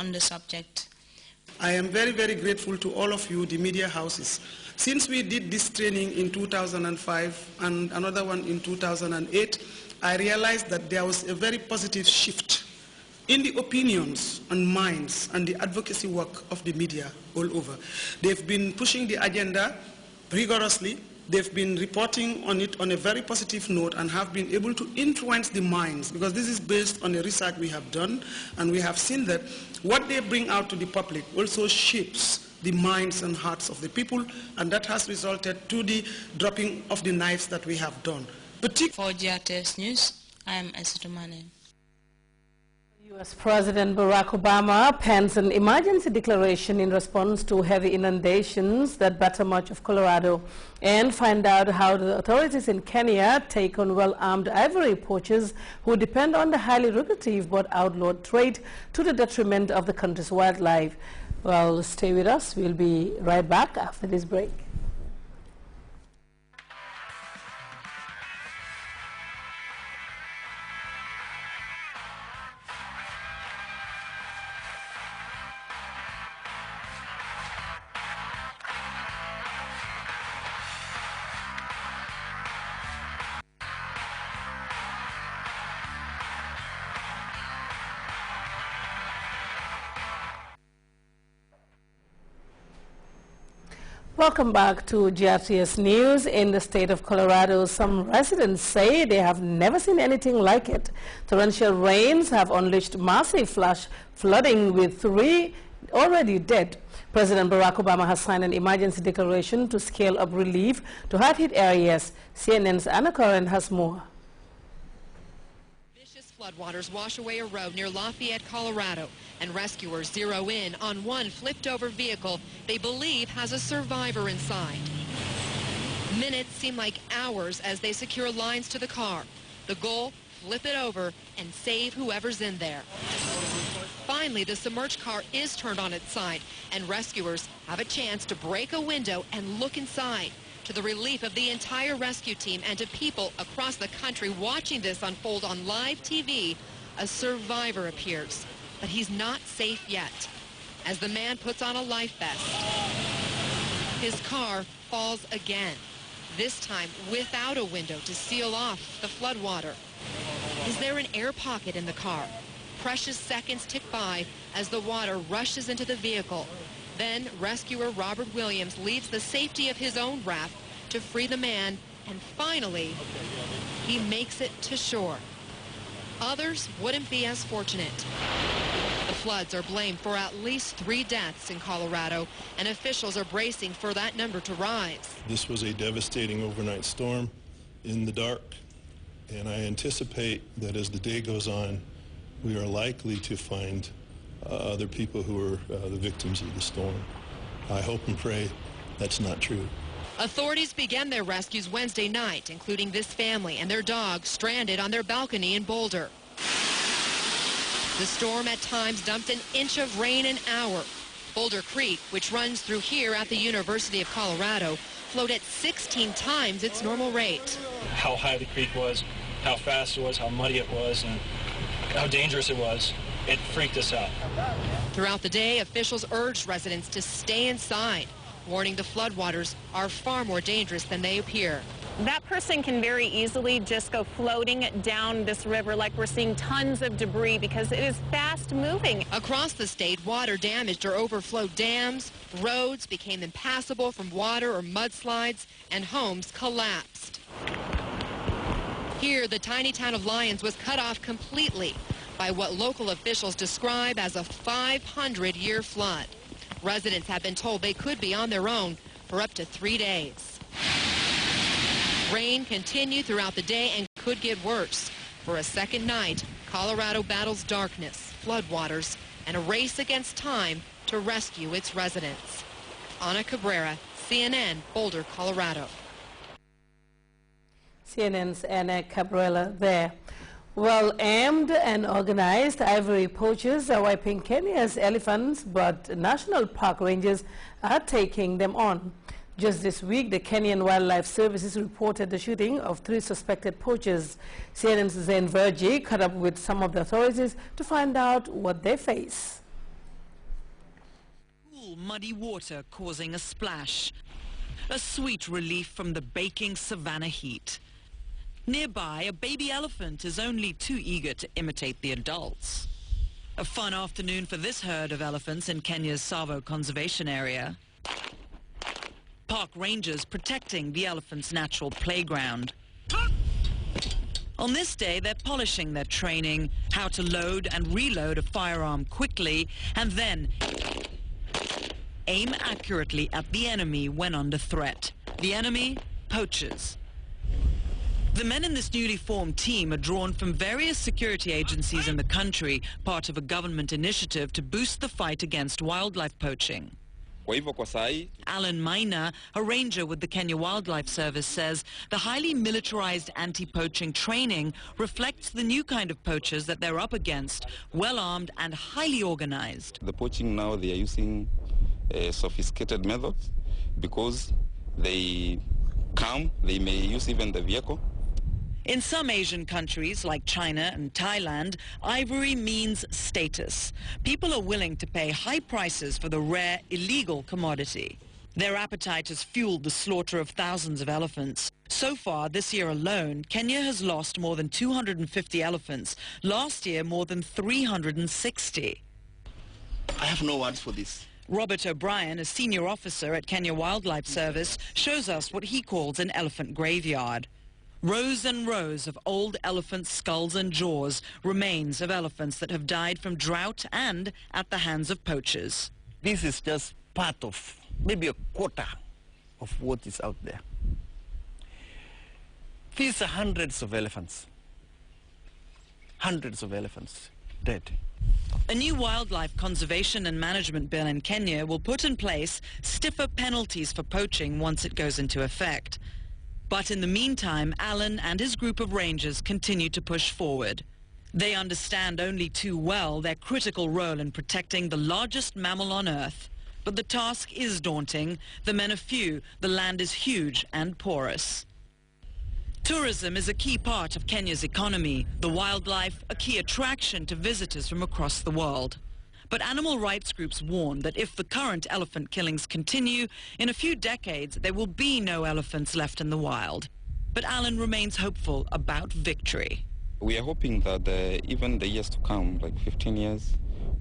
on the subject. I am very, very grateful to all of you, the media houses. Since we did this training in 2005 and another one in 2008, I realized that there was a very positive shift in the opinions and minds and the advocacy work of the media all over. They've been pushing the agenda rigorously. They've been reporting on it on a very positive note and have been able to influence the minds, because this is based on the research we have done, and we have seen that what they bring out to the public also shapes the minds and hearts of the people, and that has resulted to the dropping of the knives that we have done. For Grts News, I am Esitumane. U.S. President Barack Obama pens an emergency declaration in response to heavy inundations that batter much of Colorado, and find out how the authorities in Kenya take on well-armed ivory poachers who depend on the highly lucrative but outlawed trade to the detriment of the country's wildlife. Well, stay with us. We'll be right back after this break. Welcome back to Grts News. In the state of Colorado, some residents say they have never seen anything like it. Torrential rains have unleashed massive flash flooding with 3 already dead. President Barack Obama has signed an emergency declaration to scale up relief to hard-hit areas. CNN's Anna Curran has more. Floodwaters wash away a road near Lafayette, Colorado, and rescuers zero in on one flipped-over vehicle they believe has a survivor inside. Minutes seem like hours as they secure lines to the car. The goal, flip it over and save whoever's in there. Finally, the submerged car is turned on its side, and rescuers have a chance to break a window and look inside. To the relief of the entire rescue team and to people across the country watching this unfold on live TV, a survivor appears. But he's not safe yet, as the man puts on a life vest. His car falls again, this time without a window to seal off the floodwater. Is there an air pocket in the car? Precious seconds tick by as the water rushes into the vehicle. Then rescuer Robert Williams leaves the safety of his own raft to free the man, and finally, he makes it to shore. Others wouldn't be as fortunate. The floods are blamed for at least 3 deaths in Colorado, and officials are bracing for that number to rise. This was a devastating overnight storm in the dark, and I anticipate that as the day goes on, we are likely to find other people who are the victims of the storm. I hope and pray that's not true. Authorities began their rescues Wednesday night, including this family and their dog stranded on their balcony in Boulder. The storm at times dumped an inch of rain an hour. Boulder Creek, which runs through here at the University of Colorado, flowed at 16 times its normal rate. How high the creek was, how fast it was, how muddy it was, and how dangerous it was. It freaked us out. Throughout the day, officials urged residents to stay inside, warning the floodwaters are far more dangerous than they appear. That person can very easily just go floating down this river like we're seeing tons of debris because it is fast moving. Across the state, water damaged or overflowed dams, roads became impassable from water or mudslides, and homes collapsed. Here, the tiny town of Lyons was cut off completely by what local officials describe as a 500-year flood. Residents have been told they could be on their own for up to 3 days. Rain continued throughout the day and could get worse. For a second night, Colorado battles darkness, floodwaters, and a race against time to rescue its residents. Ana Cabrera, CNN, Boulder, Colorado. CNN's Ana Cabrera there. Well-armed and organized ivory poachers are wiping Kenya's elephants, but national park rangers are taking them on. Just this week, the Kenyan Wildlife Services reported the shooting of 3 suspected poachers. CNN's Zain Verji caught up with some of the authorities to find out what they face. cool, muddy water causing a splash. A sweet relief from the baking savanna heat. Nearby, a baby elephant is only too eager to imitate the adults. A fun afternoon for this herd of elephants in Kenya's Tsavo Conservation Area. Park rangers protecting the elephants' natural playground. On this day, they're polishing their training, how to load and reload a firearm quickly, and then aim accurately at the enemy when under threat. The enemy? Poachers. The men in this newly formed team are drawn from various security agencies in the country, part of a government initiative to boost the fight against wildlife poaching. Alan Maina, a ranger with the Kenya Wildlife Service, says the highly militarized anti-poaching training reflects the new kind of poachers that they're up against, well-armed and highly organized. The poaching now, they are using sophisticated methods because they come, they may use even the vehicle. In some Asian countries like China and Thailand, ivory means status. People are willing to pay high prices for the rare, illegal commodity. Their appetite has fueled the slaughter of thousands of elephants. So far, this year alone, Kenya has lost more than 250 elephants. Last year, more than 360. I have no words for this. Robert O'Brien, a senior officer at Kenya Wildlife Service, shows us what he calls an elephant graveyard. Rows and rows of old elephant skulls and jaws, remains of elephants that have died from drought and at the hands of poachers. This is just part of, maybe a quarter of what is out there. These are hundreds of elephants dead. A new wildlife conservation and management bill in Kenya will put in place stiffer penalties for poaching once it goes into effect. But in the meantime, Alan and his group of rangers continue to push forward. They understand only too well their critical role in protecting the largest mammal on Earth. But the task is daunting. The men are few, the land is huge and porous. Tourism is a key part of Kenya's economy. The wildlife, a key attraction to visitors from across the world. But animal rights groups warn that if the current elephant killings continue, in a few decades there will be no elephants left in the wild. But Alan remains hopeful about victory. We are hoping that even the years to come, like 15 years,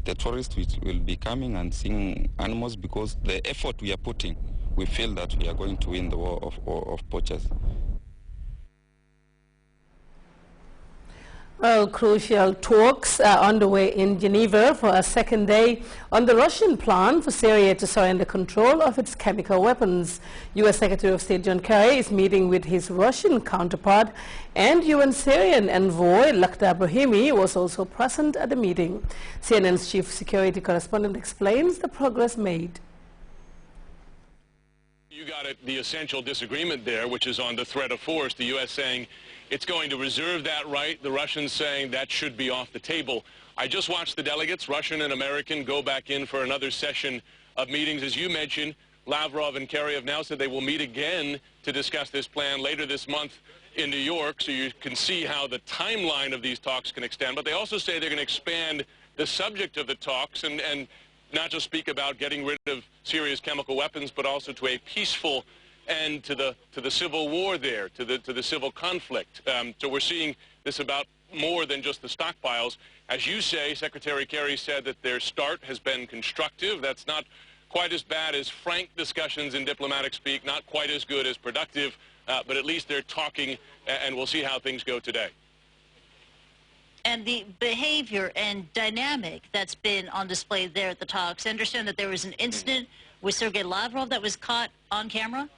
the tourists will be coming and seeing animals because the effort we are putting, we feel that we are going to win the war of poachers. Well, crucial talks are underway in Geneva for a second day on the Russian plan for Syria to surrender control of its chemical weapons. U.S. Secretary of State John Kerry is meeting with his Russian counterpart, and UN Syrian envoy Lakhdar Brahimi was also present at the meeting. CNN's chief security correspondent explains the progress made. You got it, the essential disagreement there, which is on the threat of force. The U.S. saying it's going to reserve that right. The Russians saying that should be off the table. I just watched the delegates, Russian and American, go back in for another session of meetings. As you mentioned, Lavrov and Kerry have now said they will meet again to discuss this plan later this month in New York, so you can see how the timeline of these talks can extend. But they also say they're going to expand the subject of the talks and not just speak about getting rid of Syria's chemical weapons, but also to a peaceful end to the civil war there, to the civil conflict. So we're seeing this about more than just the stockpiles. As you say, Secretary Kerry said that their start has been constructive. That's not quite as bad as frank discussions in diplomatic speak, not quite as good as productive, but at least they're talking, and we'll see how things go today. And the behavior and dynamic that's been on display there at the talks. I understand that there was an incident with Sergei Lavrov that was caught on camera?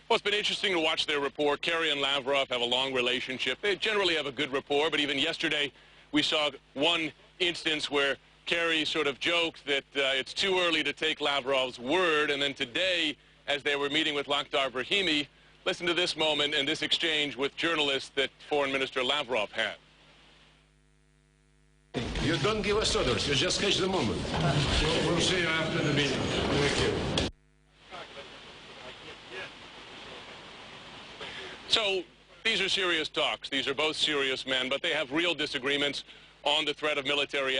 Well, it's been interesting to watch their rapport. Kerry and Lavrov have a long relationship. They generally have a good rapport, but even yesterday we saw one instance where Kerry sort of joked that it's too early to take Lavrov's word, and then today, as they were meeting with Lakhdar Brahimi, listen to this moment and this exchange with journalists that Foreign Minister Lavrov had. You don't give us orders, you just catch the moment. We'll see you after the meeting. Thank you. So these are serious talks. These are both serious men, but they have real disagreements on the threat of military